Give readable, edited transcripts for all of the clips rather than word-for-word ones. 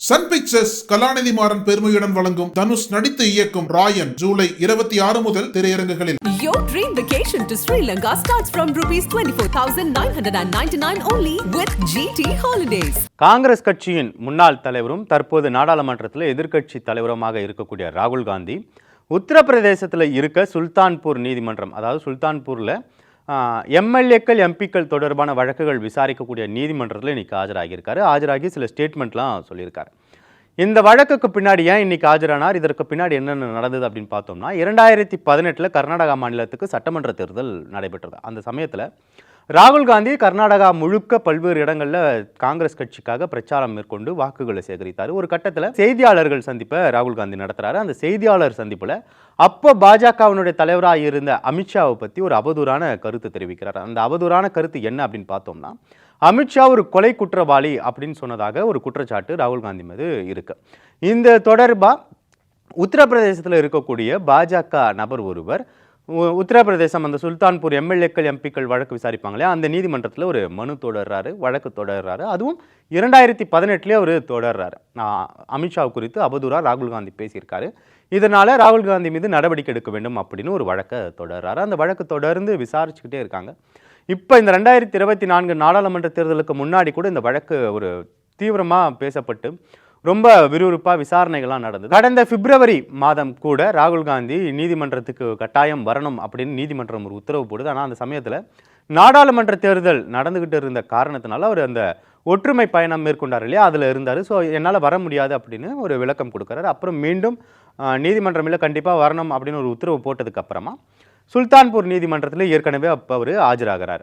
Sun pictures கலாநிதி மாறன் பெருமையுடன் வழங்கும் தனுஷ் நடித்து இயக்கும் ராயன் ஜூலை 26 முதல் திரையரங்குகளில். Your dream vacation to Sri Lanka starts from ₹24,999 only with GT Holidays. Congress கட்சியின் முன்னாள் தலைவரும் தற்போது நாடாளுமன்றத்தில் எதிர்க்கட்சி தலைவருமாக இருக்கக்கூடிய ராகுல் காந்தி உத்தரப்பிரதேசத்தில் இருக்க சுல்தான்பூர் நீதிமன்றம், அதாவது சுல்தான்பூரில் எம்எல்ஏக்கள் எம்பிக்கள் தொடர்பான வழக்குகள் விசாரிக்கக்கூடிய நீதிமன்றத்தில் இன்றைக்கி ஆஜராகி சில ஸ்டேட்மெண்ட்லாம் சொல்லியிருக்காரு. இந்த வழக்குக்கு பின்னாடி ஏன் இன்றைக்கி ஆஜரானார், இதற்கு பின்னாடி என்னென்ன நடந்தது அப்படின்னு பார்த்தோம்னா, 2018 கர்நாடகா மாநிலத்துக்கு சட்டமன்ற தேர்தல் நடைபெற்றது. அந்த சமயத்தில் ராகுல் காந்தி கர்நாடகா முழுக்க பல்வேறு இடங்களில் காங்கிரஸ் கட்சிக்காக பிரச்சாரம் மேற்கொண்டு வாக்குகளை சேகரித்தார். ஒரு கட்டத்தில் செய்தியாளர்கள் சந்திப்பை ராகுல் காந்தி நடத்துகிறாரு. அந்த செய்தியாளர் சந்திப்பில் அப்போ பாஜகவினுடைய தலைவராக இருந்த அமித்ஷாவை பற்றி ஒரு அவதூறான கருத்து தெரிவிக்கிறார். அந்த அவதூறான கருத்து என்ன அப்படின்னு பார்த்தோம்னா, அமித்ஷா ஒரு கொலை குற்றவாளி அப்படின்னு சொன்னதாக ஒரு குற்றச்சாட்டு ராகுல் காந்தி மீது இருக்கு. இந்த தொடர்பாக உத்தரப்பிரதேசத்தில் இருக்கக்கூடிய பாஜக நபர் ஒருவர் உத்தரப்பிரதேசம் அந்த சுல்தான்பூர் எம்எல்ஏக்கள் எம்பிக்கள் வழக்கு விசாரிப்பாங்களே அந்த நீதிமன்றத்தில் ஒரு மனு வழக்கு தொடர்றாரு. அதுவும் 2018 அவர் தொடர்றாரு. அமித்ஷா குறித்து அவதூறா ராகுல் காந்தி பேசியிருக்காரு. இதனால ராகுல் காந்தி மீது நடவடிக்கை எடுக்க வேண்டும் அப்படின்னு ஒரு வழக்கை தொடர்றாரு. அந்த வழக்கு தொடர்ந்து விசாரிச்சுக்கிட்டே இருக்காங்க. இப்போ இந்த 2024 நாடாளுமன்ற தேர்தலுக்கு முன்னாடி கூட இந்த வழக்கு ஒரு தீவிரமாக பேசப்பட்டு ரொம்ப விறுவிறுப்பாக விசாரணைகள்லாம் நடந்தது. கடந்த பிப்ரவரி மாதம் கூட ராகுல் காந்தி நீதிமன்றத்துக்கு கட்டாயம் வரணும் அப்படின்னு நீதிமன்றம் ஒரு உத்தரவு போடுது. ஆனால் அந்த சமயத்தில் நாடாளுமன்ற தேர்தல் நடந்துக்கிட்டு இருந்த காரணத்தினால அவர் அந்த ஒற்றுமை பயணம் மேற்கொண்டார் இல்லையா, அதில் இருந்தார். ஸோ என்னால் வர முடியாது அப்படின்னு ஒரு விளக்கம் கொடுக்குறாரு. அப்புறம் மீண்டும் நீதிமன்றம் இல்லை கண்டிப்பாக வரணும் அப்படின்னு ஒரு உத்தரவு போட்டதுக்கு அப்புறமா சுல்தான்பூர் நீதிமன்றத்தில் ஏற்கனவே அப்போ அவர் ஆஜராகிறார்.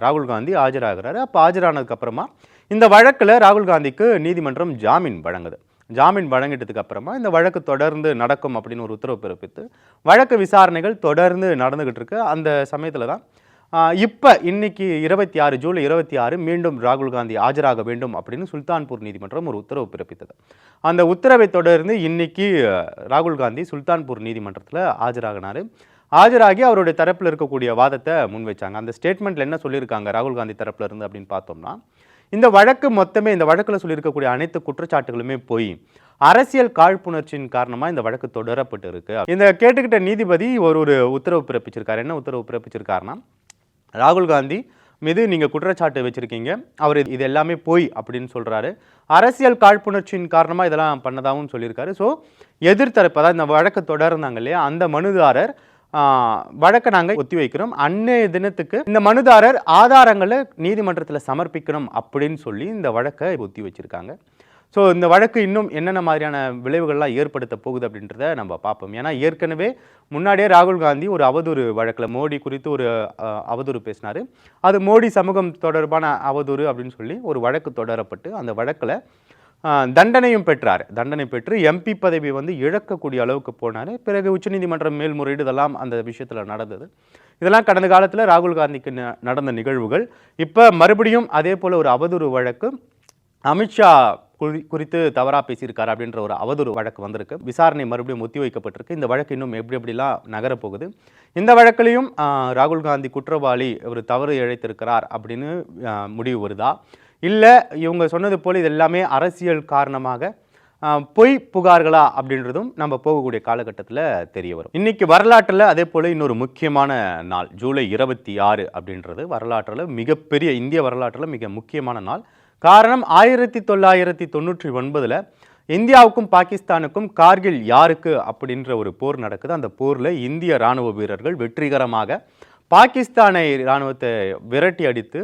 ராகுல் காந்தி ஆஜராகிறாரு. அப்போ ஆஜரானதுக்கு அப்புறமா இந்த வழக்கில் ராகுல் காந்திக்கு நீதிமன்றம் ஜாமீன் வழங்குது. ஜாமீன் வழங்கிட்டதுக்கு அப்புறமா இந்த வழக்கு தொடர்ந்து நடக்கும் அப்படின்னு ஒரு உத்தரவு பிறப்பித்து வழக்கு விசாரணைகள் தொடர்ந்து நடந்துகிட்டு இருக்கு. அந்த சமயத்தில் தான் இப்போ இன்னைக்கு ஜூலை 26 மீண்டும் ராகுல் காந்தி ஆஜராக வேண்டும் அப்படின்னு சுல்தான்பூர் நீதிமன்றம் ஒரு உத்தரவு பிறப்பித்தது. அந்த உத்தரவை தொடர்ந்து இன்னைக்கு ராகுல் காந்தி சுல்தான்பூர் நீதிமன்றத்தில் ஆஜராகி அவருடைய தரப்பில் இருக்கக்கூடிய வாதத்தை முன்வைச்சாங்க. அந்த ஸ்டேட்மெண்ட்டில் என்ன சொல்லியிருக்காங்க ராகுல் காந்தி தரப்பில் இருந்து அப்படின்னு பார்த்தோம்னா, இந்த வழக்கு மொத்தமே இந்த வழக்கில் சொல்லியிருக்கக்கூடிய அனைத்து குற்றச்சாட்டுகளுமே போய் அரசியல் காழ்ப்புணர்ச்சியின் காரணமாக இந்த வழக்கு தொடரப்பட்டு இருக்கு. இந்த கேட்டுக்கிட்ட நீதிபதி ஒரு உத்தரவு பிறப்பிச்சிருக்காரு. என்ன உத்தரவு பிறப்பிச்சிருக்காருன்னா, ராகுல் காந்தி மீது நீங்கள் குற்றச்சாட்டு வச்சுருக்கீங்க, அவர் இது எல்லாமே போய் அப்படின்னு சொல்கிறாரு. அரசியல் காழ்ப்புணர்ச்சியின் காரணமாக இதெல்லாம் பண்ணதாகவும் சொல்லியிருக்காரு. ஸோ எதிர்த்தரப்பு, அதாவது இந்த வழக்கு தொடர்ந்தாங்க இல்லையா, அந்த மனுதாரர் வழக்கை நாங்கள் ஒத்தி வைக்கிறோம், அன்னைய தினத்துக்கு இந்த மனுதாரர் ஆதாரங்களை நீதிமன்றத்தில் சமர்ப்பிக்கணும் அப்படின்னு சொல்லி இந்த வழக்கை ஒத்தி வச்சுருக்காங்க. ஸோ இந்த வழக்கு இன்னும் என்னென்ன மாதிரியான விளைவுகள்லாம் ஏற்படுத்த போகுது அப்படின்றத நம்ம பார்ப்போம். ஏன்னா ஏற்கனவே முன்னாடியே ராகுல் காந்தி ஒரு அவதூறு வழக்கில் மோடி குறித்து ஒரு அவதூறு பேசினார். அது மோடி சமூகம் தொடர்பான அவதூறு அப்படின்னு சொல்லி ஒரு வழக்கு தொடரப்பட்டு அந்த வழக்கில் தண்டனையும் பெற்றார். தண்டனை பெற்று எம்பி பதவி இழக்கக்கூடிய அளவுக்கு போனார். பிறகு உச்சநீதிமன்றம் மேல்முறையீடு இதெல்லாம் அந்த விஷயத்தில் நடந்தது. இதெல்லாம் கடந்த காலத்தில் ராகுல் காந்திக்கு நடந்த நிகழ்வுகள். இப்போ மறுபடியும் அதே போல் ஒரு அவதூறு வழக்கு, அமித்ஷா குறித்து தவறாக பேசியிருக்காரு அப்படின்ற ஒரு அவதூறு வழக்கு வந்திருக்கு. விசாரணை மறுபடியும் ஒத்திவைக்கப்பட்டிருக்கு. இந்த வழக்கு இன்னும் எப்படிலாம் நகரப்போகுது, இந்த வழக்கிலையும் ராகுல் காந்தி குற்றவாளி, ஒரு தவறு இழைத்திருக்கிறார் அப்படின்னு முடிவு வருதா, இல்லை இவங்க சொன்னது போல் இது எல்லாமே அரசியல் காரணமாக பொய் புகார்களா அப்படின்றதும் நம்ம போகக்கூடிய காலகட்டத்தில் தெரிய வரும். இன்னைக்கு வரலாற்றில் அதே போல் இன்னொரு முக்கியமான நாள் ஜூலை 26 அப்படின்றது வரலாற்றில் மிகப்பெரிய, இந்திய வரலாற்றில் மிக முக்கியமான நாள். காரணம் 1999 இந்தியாவுக்கும் பாகிஸ்தானுக்கும் கார்கில் யாருக்கு அப்படின்ற ஒரு போர் நடக்குது. அந்த போரில் இந்திய இராணுவ வீரர்கள் வெற்றிகரமாக பாகிஸ்தானை இராணுவத்தை விரட்டி அடித்து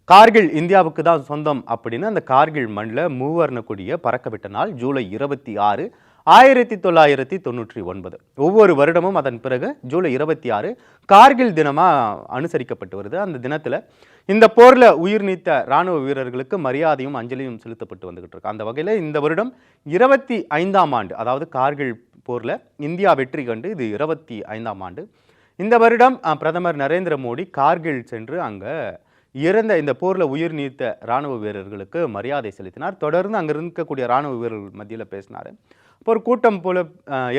கார்கில் இந்தியாவுக்கு தான் சொந்தம் அப்படின்னு அந்த கார்கில் மண்ணில் மூவர்ண கொடியை பறக்க விட்ட நாள் ஜூலை 26, 1999. ஒவ்வொரு வருடமும் அதன் பிறகு ஜூலை 26 கார்கில் தினமாக அனுசரிக்கப்பட்டு வருது. அந்த தினத்தில் இந்த போரில் உயிர் நீத்த இராணுவ வீரர்களுக்கு மரியாதையும் அஞ்சலியும் செலுத்தப்பட்டு வந்துகிட்டு இருக்கு. அந்த வகையில் இந்த வருடம் 25ஆம் ஆண்டு, அதாவது கார்கில் போரில் இந்தியா வெற்றி கண்டு இது 25ஆம் ஆண்டு. இந்த வருடம் பிரதமர் நரேந்திர மோடி கார்கில் சென்று அங்கே இறந்த இந்த போரில் உயிர் நீத்த இராணுவ வீரர்களுக்கு மரியாதை செலுத்தினார். தொடர்ந்து அங்கே இருக்கக்கூடிய இராணுவ வீரர்கள் மத்தியில் பேசினார். இப்போ ஒரு கூட்டம் போல்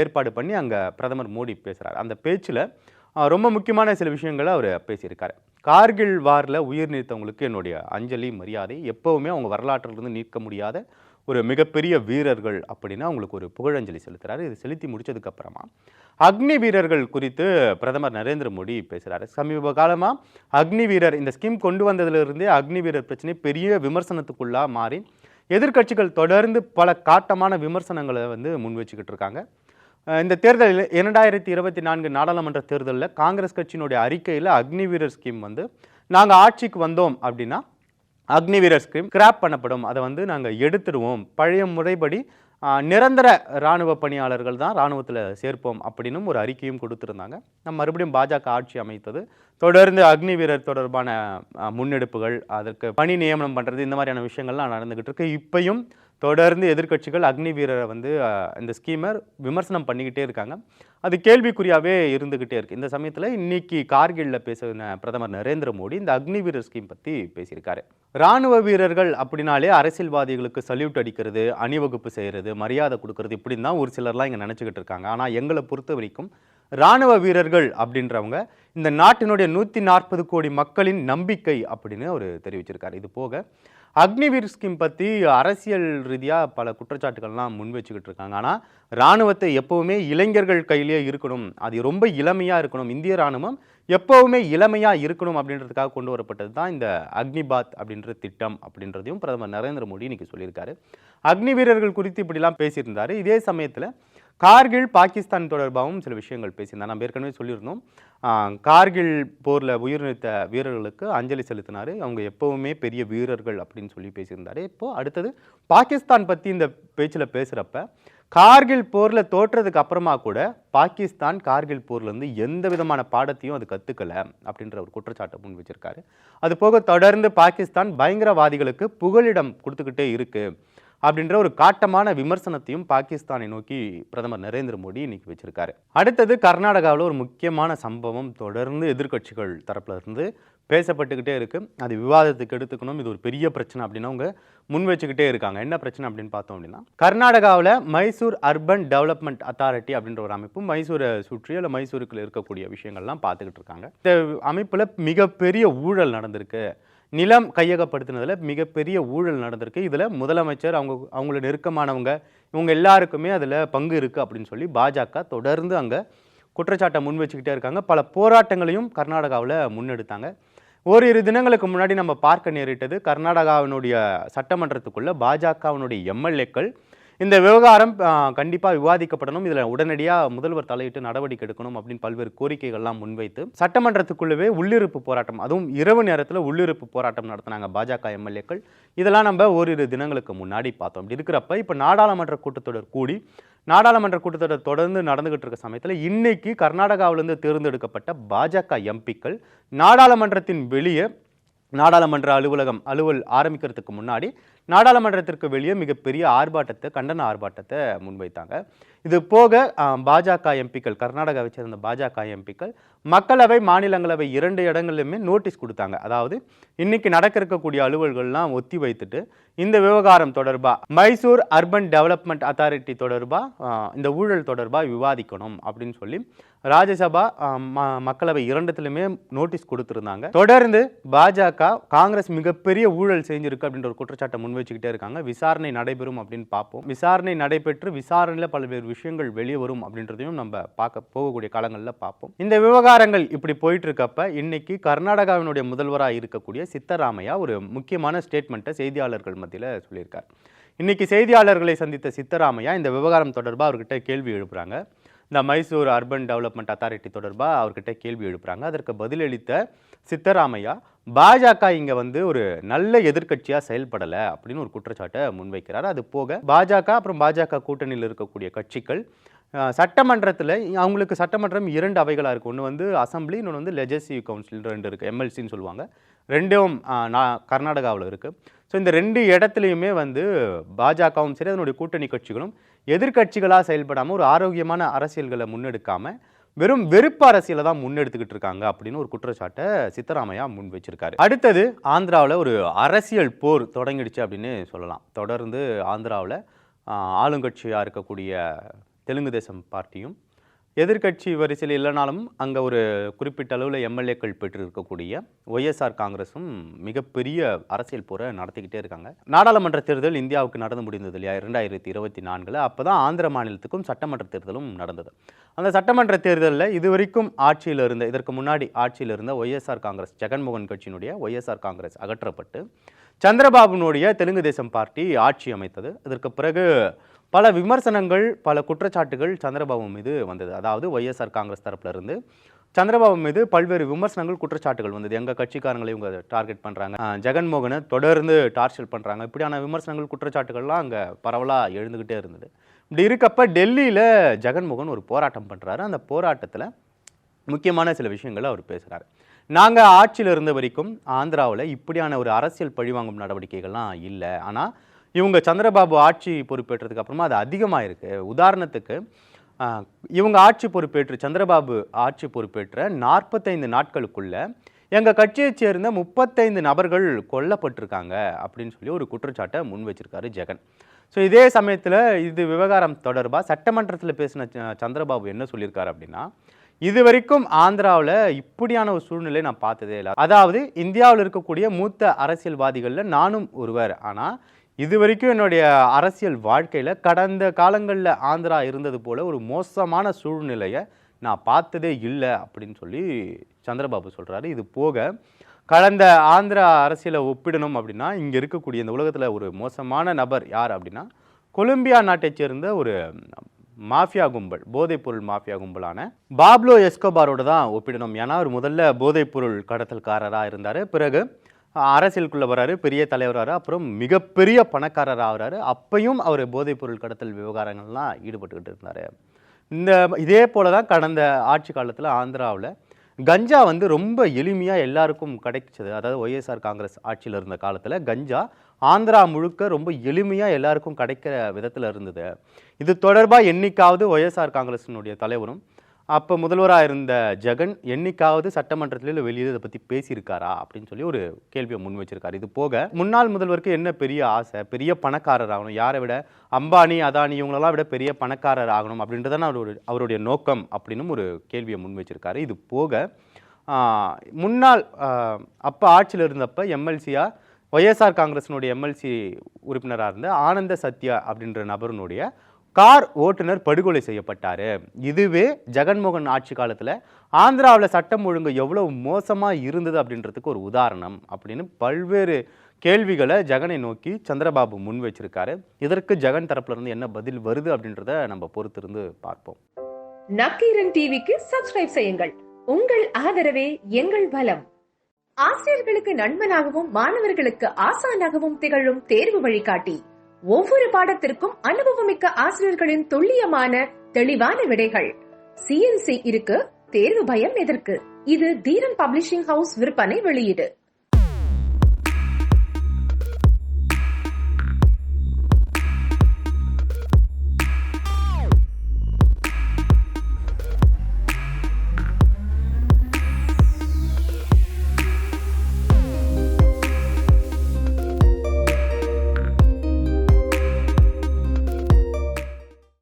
ஏற்பாடு பண்ணி அங்கே பிரதமர் மோடி பேசுகிறார். அந்த பேச்சில் ரொம்ப முக்கியமான சில விஷயங்களை அவர் பேசியிருக்காரு. கார்கில் வாரில் உயிர் நீத்தவங்களுக்கு என்னுடைய அஞ்சலி மரியாதை, எப்போவுமே அவங்க வரலாற்றிலிருந்து நீக்க முடியாத ஒரு மிகப்பெரிய வீரர்கள் அப்படின்னு அவங்களுக்கு ஒரு புகழஞ்சலி செலுத்துறாரு. இது செலுத்தி முடிச்சதுக்கு அப்புறமா அக்னி வீரர்கள் குறித்து பிரதமர் நரேந்திர மோடி பேசுறாரு. சமீப காலமா அக்னி வீரர் இந்த ஸ்கீம் கொண்டு வந்ததிலிருந்தே அக்னி வீரர் பிரச்சனை பெரிய விமர்சனத்துக்குள்ளா மாறி எதிர்க்கட்சிகள் தொடர்ந்து பல காட்டமான விமர்சனங்களை வந்து முன் வச்சுக்கிட்டு இருக்காங்க. இந்த தேர்தலில் 2024 நாடாளுமன்ற தேர்தலில் காங்கிரஸ் கட்சியினுடைய அறிக்கையில் அக்னி வீரர் ஸ்கீம் வந்து நாங்கள் ஆட்சிக்கு வந்தோம் அப்படின்னா அக்னி வீரர் ஸ்கீம் கிராப் பண்ணப்படும், அதை வந்து நாங்கள் எடுத்துடுவோம், பழைய முறைப்படி நிரந்தர இராணுவ பணியாளர்கள் தான் இராணுவத்தில் சேர்ப்போம் அப்படின்னும் ஒரு அறிக்கையும் கொடுத்துருந்தாங்க. நம்ம மறுபடியும் பாஜக ஆட்சி அமைத்தது தொடர்ந்து அக்னி வீரர் தொடர்பான முன்னெடுப்புகள், அதற்கு பணி நியமனம் பண்ணுறது, இந்த மாதிரியான விஷயங்கள்லாம் நடந்துக்கிட்டு இருக்கு. இப்பயும் தொடர்ந்து எதிர்க்கட்சிகள் அக்னி வீரரை வந்து இந்த ஸ்கீமை விமர்சனம் பண்ணிக்கிட்டே இருக்காங்க. அது கேள்விக்குறியாகவே இருந்துக்கிட்டே இருக்குது. இந்த சமயத்தில் இன்னைக்கு கார்கில்ல பேசின பிரதமர் நரேந்திர மோடி இந்த அக்னி வீரர் ஸ்கீம் பற்றி பேசியிருக்காரு. இராணுவ வீரர்கள் அப்படின்னாலே அரசியல்வாதிகளுக்கு சல்யூட் அடிக்கிறது, அணிவகுப்பு செய்கிறது, மரியாதை கொடுக்கறது, இப்படின்னு தான் ஒரு சிலர்லாம் இங்கே நினச்சிக்கிட்டு இருக்காங்க. ஆனால் எங்களை பொறுத்த வரைக்கும் இராணுவ வீரர்கள் அப்படின்றவங்க இந்த நாட்டினுடைய 140 கோடி மக்களின் நம்பிக்கை அப்படின்னு அவர் தெரிவிச்சிருக்காரு. இது போக அக்னிவீர் ஸ்கீம் பற்றி அரசியல் ரீதியாக பல குற்றச்சாட்டுகள்லாம் முன் வச்சுக்கிட்டு இருக்காங்க. ஆனால் இராணுவத்தை எப்போவுமே இளைஞர்கள் கையிலே இருக்கணும், அது ரொம்ப இளமையாக இருக்கணும், இந்திய இராணுவம் எப்போவுமே இளமையாக இருக்கணும் அப்படின்றதுக்காக கொண்டு வரப்பட்டது தான் இந்த அக்னிபாத் அப்படின்ற திட்டம் அப்படின்றதையும் பிரதமர் நரேந்திர மோடி இன்னைக்கு சொல்லியிருக்காரு. அக்னி வீரர்கள் குறித்து இப்படிலாம் பேசியிருந்தார். இதே சமயத்தில் கார்கில் பாகிஸ்தான் தொடர்பாகவும் சில விஷயங்கள் பேசியிருந்தார். நம்ம ஏற்கனவே சொல்லியிருந்தோம், கார்கில் போரில் உயிரிழந்த வீரர்களுக்கு அஞ்சலி செலுத்தினார், அவங்க எப்போவுமே பெரிய வீரர்கள் அப்படின்னு சொல்லி பேசியிருந்தார். இப்போது அடுத்தது பாகிஸ்தான் பற்றி இந்த பேச்சில் பேசுகிறப்ப கார்கில் போரில் தோற்றதுக்கு அப்புறமா கூட பாகிஸ்தான் கார்கில் போர்லேருந்து எந்த விதமான பாடத்தையும் அது கற்றுக்கலை அப்படின்ற ஒரு குற்றச்சாட்டை முன் வச்சிருக்காரு. அது போக தொடர்ந்து பாகிஸ்தான் பயங்கரவாதிகளுக்கு புகலிடம் கொடுத்துக்கிட்டே இருக்குது அப்படின்ற ஒரு காட்டமான விமர்சனத்தையும் பாகிஸ்தானை நோக்கி பிரதமர் நரேந்திர மோடி இன்னைக்கு வச்சிருக்காரு. அடுத்தது கர்நாடகாவில் ஒரு முக்கியமான சம்பவம் தொடர்ந்து எதிர்க்கட்சிகள் தரப்புல இருந்து பேசப்பட்டுக்கிட்டே இருக்கு. அது விவாதத்துக்கு எடுத்துக்கணும், இது ஒரு பெரிய பிரச்சனை அப்படின்னு அவங்க முன் வச்சுக்கிட்டே இருக்காங்க. என்ன பிரச்சனை அப்படின்னு பார்த்தோம் அப்படின்னா, கர்நாடகாவில் மைசூர் அர்பன் டெவலப்மெண்ட் அத்தாரிட்டி அப்படின்ற ஒரு அமைப்பு மைசூரை சுற்றி அல்ல மைசூருக்குள்ள இருக்கக்கூடிய விஷயங்கள்லாம் பார்த்துக்கிட்டு இருக்காங்க. இந்த அமைப்பில் மிகப்பெரிய ஊழல் நடந்திருக்கு, நிலம் கையகப்படுத்தினதில் மிகப்பெரிய ஊழல் நடந்திருக்கு. இதில் முதலமைச்சர் அவங்கள நெருக்கமானவங்க இவங்க எல்லாருக்குமே அதில் பங்கு இருக்குது அப்படின்னு சொல்லி பாஜக தொடர்ந்து அங்கே குற்றச்சாட்டை முன் வச்சுக்கிட்டே இருக்காங்க. பல போராட்டங்களையும் கர்நாடகாவில் முன்னெடுத்தாங்க. ஓரிரு தினங்களுக்கு முன்னாடி நம்ம பார்க்க நேரிட்டது, கர்நாடகாவினுடைய சட்டமன்றத்துக்குள்ள பாஜகவினுடைய எம்எல்ஏக்கள் இந்த விவகாரம் கண்டிப்பாக விவாதிக்கப்படணும், இதில் உடனடியாக முதல்வர் தலையிட்டு நடவடிக்கை எடுக்கணும் அப்படின்னு பல்வேறு கோரிக்கைகள்லாம் முன்வைத்து சட்டமன்றத்துக்குள்ளவே உள்ளிருப்பு போராட்டம், அதுவும் இரவு நேரத்தில் உள்ளிருப்பு போராட்டம் நடத்தினாங்க பாஜக எம்எல்ஏக்கள். இதெல்லாம் நம்ம ஓரிரு தினங்களுக்கு முன்னாடி பார்த்தோம். அப்படி இருக்கிறப்ப இப்போ நாடாளுமன்ற கூட்டத்தொடர் கூடி நாடாளுமன்ற கூட்டத்தொடர் தொடர்ந்து நடந்துகிட்டு இருக்க சமயத்தில் இன்னைக்கு கர்நாடகாவிலிருந்து தேர்ந்தெடுக்கப்பட்ட பாஜக எம்பிக்கள் நாடாளுமன்றத்தின் வெளியே நாடாளுமன்ற அலுவல் ஆரம்பிக்கிறதுக்கு முன்னாடி நாடாளுமன்றத்திற்கு வெளியே மிகப்பெரிய கண்டன ஆர்ப்பாட்டத்தை முன்வைத்தாங்க. இது போக பாஜக எம்பிக்கள், கர்நாடகாவை சேர்ந்த பாஜக எம்பிக்கள் மக்களவை மாநிலங்களவை 2 இடங்களிலுமே நோட்டீஸ் கொடுத்தாங்க. அதாவது இன்னைக்கு நடக்க இருக்கக்கூடிய அலுவல்கள்லாம் ஒத்தி வைத்துட்டு இந்த விவகாரம் தொடர்பாக மைசூர் அர்பன் டெவலப்மெண்ட் அத்தாரிட்டி தொடர்பாக இந்த ஊழல் தொடர்பாக விவாதிக்கணும் அப்படின்னு சொல்லி ராஜ்யசபா மக்களவை 2த்திலுமே நோட்டீஸ் கொடுத்துருந்தாங்க. தொடர்ந்து பாஜக காங்கிரஸ் மிகப்பெரிய ஊழல் செஞ்சிருக்கு அப்படின்ற ஒரு குற்றச்சாட்டை முன் வச்சுக்கிட்டே இருக்காங்க. விசாரணை நடைபெறும் அப்படின்னு பார்ப்போம். விசாரணை நடைபெற்று விசாரணையில் பல்வேறு விஷயங்கள் வெளியே வரும் அப்படின்றதையும் நம்ம பார்க்க போகக்கூடிய காலங்களில் பார்ப்போம். இந்த விவகாரங்கள் இப்படி போயிட்டு இருக்கப்ப இன்னைக்கு கர்நாடகாவினுடைய முதல்வராக இருக்கக்கூடிய சித்தராமையா ஒரு முக்கியமான ஸ்டேட்மெண்ட்டை செய்தியாளர்கள் மத்தியில் சொல்லியிருக்கார். இன்னைக்கு செய்தியாளர்களை சந்தித்த சித்தராமையா இந்த விவகாரம் தொடர்பாக அவர்கிட்ட கேள்வி எழுப்புறாங்க. இந்த மைசூர் அர்பன் டெவலப்மெண்ட் அத்தாரிட்டி தொடர்பாக அவர்கிட்ட கேள்வி எழுப்புறாங்க. அதற்கு பதிலளித்த சித்தராமையா பாஜக இங்கே வந்து ஒரு நல்ல எதிர்க்கட்சியாக செயல்படலை அப்படின்னு ஒரு குற்றச்சாட்டை முன்வைக்கிறார். அது போக பாஜக அப்புறம் பாஜக கூட்டணியில் இருக்கக்கூடிய கட்சிகள் சட்டமன்றத்தில் அவங்களுக்கு சட்டமன்றம் 2 அவைகளாக இருக்குது. ஒன்று வந்து அசம்பிளி, இன்னொன்று வந்து லெஜிஸ்லேட்டிவ் கவுன்சில் 2 இருக்குது, எம்எல்சின்னு சொல்லுவாங்க. 2ம் கர்நாடகாவில் இருக்குது. ஸோ இந்த 2 இடத்துலையுமே வந்து பாஜகவும் சரி அதனுடைய கூட்டணி கட்சிகளும் எதிர்க்கட்சிகளாக செயல்படாமல் ஒரு ஆரோக்கியமான அரசியல்களை முன்னெடுக்காமல் வெறும் வெறுப்பு அரசியலை தான் முன்னெடுத்துக்கிட்டு இருக்காங்க அப்படின்னு ஒரு குற்றச்சாட்டை சித்தராமையா முன் வச்சிருக்காரு. அடுத்தது ஆந்திராவில் ஒரு அரசியல் போர் தொடங்கிடுச்சு அப்படின்னு சொல்லலாம். தொடர்ந்து ஆந்திராவில் ஆளுங்கட்சியாக இருக்கக்கூடிய தெலுங்கு தேசம் பார்ட்டியும் எதிர்க்கட்சி வரிசையில் இல்லைனாலும் அங்கே ஒரு குறிப்பிட்ட அளவில் எம்எல்ஏக்கள் பெற்றிருக்கக்கூடிய ஒய்எஸ்ஆர் காங்கிரஸும் மிகப்பெரிய அரசியல் போரை நடத்திக்கிட்டே இருக்காங்க. நாடாளுமன்ற தேர்தல் இந்தியாவுக்கு நடந்து முடிந்தது இல்லையா 2024. அப்போ தான் ஆந்திர மாநிலத்துக்கும் சட்டமன்ற தேர்தலும் நடந்தது. அந்த சட்டமன்ற தேர்தலில் இதுவரைக்கும் ஆட்சியில் இருந்த, இதற்கு முன்னாடி ஆட்சியில் இருந்த ஒய்எஸ்ஆர் காங்கிரஸ், ஜெகன்மோகன் கட்சியினுடைய ஒய்எஸ்ஆர் காங்கிரஸ் அகற்றப்பட்டு சந்திரபாபுனுடைய தெலுங்கு தேசம் பார்ட்டி ஆட்சி அமைத்தது. இதற்கு பிறகு பல விமர்சனங்கள், பல குற்றச்சாட்டுகள் சந்திரபாபு மீது வந்தது. அதாவது ஒய்எஸ்ஆர் காங்கிரஸ் தரப்புல இருந்து சந்திரபாபு மீது பல்வேறு விமர்சனங்கள், குற்றச்சாட்டுகள் வந்தது. எங்கள் கட்சிக்காரங்களை இவங்க டார்கெட் பண்ணுறாங்க, ஜெகன்மோகனை தொடர்ந்து டார்ச்சர் பண்ணுறாங்க, இப்படியான விமர்சனங்கள், குற்றச்சாட்டுகள்லாம் அங்கே பரவலாக எழுந்துக்கிட்டே இருந்தது. இப்படி இருக்கப்ப டெல்லியில் ஜெகன்மோகன் ஒரு போராட்டம் பண்ணுறாரு. அந்த போராட்டத்தில் முக்கியமான சில விஷயங்களை அவர் பேசுகிறாரு. நாங்கள் ஆட்சியில் இருந்த வரைக்கும் ஆந்திராவில் இப்படியான ஒரு அரசியல் பழிவாங்கும் நடவடிக்கைகள்லாம் இல்லை. ஆனால் இவங்க சந்திரபாபு ஆட்சி பொறுப்பேற்றதுக்கு அப்புறமா அது அதிகமாக இருக்குது. உதாரணத்துக்கு இவங்க ஆட்சி பொறுப்பேற்று, சந்திரபாபு ஆட்சி பொறுப்பேற்ற 45 நாட்களுக்குள்ள எங்கள் கட்சியைச் சேர்ந்த 35 நபர்கள் கொல்லப்பட்டிருக்காங்க அப்படின்னு சொல்லி ஒரு குற்றச்சாட்டை முன் வச்சிருக்காரு ஜெகன். ஸோ இதே சமயத்தில் இது விவகாரம் தொடர்பாக சட்டமன்றத்தில் பேசின சந்திரபாபு என்ன சொல்லியிருக்காரு அப்படின்னா, இது வரைக்கும் ஆந்திராவில் இப்படியான ஒரு சூழ்நிலை நான் பார்த்ததே இல்லை. அதாவது இந்தியாவில் இருக்கக்கூடிய மூத்த அரசியல்வாதிகளில் நானும் ஒருவர். ஆனால் இது வரைக்கும் என்னுடைய அரசியல் வாழ்க்கையில் கடந்த காலங்களில் ஆந்திரா இருந்தது போல் ஒரு மோசமான சூழ்நிலையை நான் பார்த்ததே இல்லை அப்படின்னு சொல்லி சந்திரபாபு சொல்கிறாரு. இது போக கடந்த ஆந்திரா அரசியலை ஒப்பிடணும் அப்படின்னா இங்கே இருக்கக்கூடிய இந்த உலகத்தில் ஒரு மோசமான நபர் யார் அப்படின்னா கொலம்பியா நாட்டைச் சேர்ந்த ஒரு மாஃபியா கும்பல், போதைப்பொருள் மாஃபியா கும்பலான பாப்லோ எஸ்கோபாரோட தான் ஒப்பிடணும். ஏன்னா அவர் முதல்ல போதைப்பொருள் கடத்தல்காரராக இருந்தார், பிறகு அரசியலுக்குள்ளே வராரு, பெரிய தலைவராரு, அப்புறம் மிகப்பெரிய பணக்காரராக ஆகிறாரு. அப்பையும் அவர் போதைப்பொருள் கடத்தல் விவகாரங்கள்லாம் ஈடுபட்டுக்கிட்டு இருந்தார். இதே போல தான் கடந்த ஆட்சி காலத்தில் ஆந்திராவில் கஞ்சா ரொம்ப எளிமையாக எல்லாருக்கும் கிடைச்சது. அதாவது ஒய்எஸ்ஆர் காங்கிரஸ் ஆட்சியில் இருந்த காலத்தில் கஞ்சா ஆந்திரா முழுக்க ரொம்ப எளிமையாக எல்லாருக்கும் கிடைக்கிற விதத்தில் இருந்தது. இது தொடர்பாக என்னைக்காவது ஒய்எஸ்ஆர் காங்கிரஸினுடைய தலைவரும் அப்போ முதல்வராக இருந்த ஜெகன் என்னைக்காவது சட்டமன்றத்தில் இல்லை வெளியே இதை பற்றி பேசியிருக்காரா அப்படின்னு சொல்லி ஒரு கேள்வியை முன் வச்சிருக்காரு. இது போக முன்னாள் முதல்வருக்கு என்ன பெரிய ஆசை, பெரிய பணக்காரர் ஆகணும், யாரை விட அம்பானி, அதானி இவங்களெல்லாம் விட பெரிய பணக்காரர் ஆகணும் அப்படின்றதான அவருடைய நோக்கம் அப்படின்னு ஒரு கேள்வியை முன் வச்சிருக்காரு. இது போக முன்னாள் அப்போ ஆட்சியில் இருந்தப்போ எம்எல்சியாக ஒய்எஸ்ஆர் காங்கிரஸினுடைய எம்எல்சி உறுப்பினராக இருந்த ஆனந்த சத்யா அப்படின்ற நபருடைய கார் ஓட்டுநர் படுகொலை செய்யப்பட்டார். இதுவே ஜெகன்மோகன் ஆட்சி காலத்தில் ஆந்திராவில் சட்டம் ஒழுங்கு எவ்வளோ மோசமாக இருந்தது அப்படின்றதுக்கு ஒரு உதாரணம் அப்படின்னு பல்வேறு கேள்விகளை ஜெகனை நோக்கி சந்திரபாபு முன் வச்சிருக்காரு. இதற்கு ஜெகன் தரப்புல இருந்து என்ன பதில் வருது அப்படின்றத நம்ம பொறுத்திருந்து பார்ப்போம். நக்கீரன் டிவிக்கு சப்ஸ்கிரைப் செய்யுங்கள். உங்கள் ஆதரவே எங்கள் பலம். ஆசிரியர்களுக்கு நண்பனாகவும் மாணவர்களுக்கு ஆசானாகவும் திகழும் தேர்வு வழிகாட்டி. ஒவ்வொரு பாடத்திற்கும் அனுபவமிக்க ஆசிரியர்களின் துல்லியமான தெளிவான விடைகள். CNC இருக்கு, தேர்வு பயம் எதற்கு? இது தீரன் பப்ளிஷிங் ஹவுஸ் விற்பனை வெளியீடு.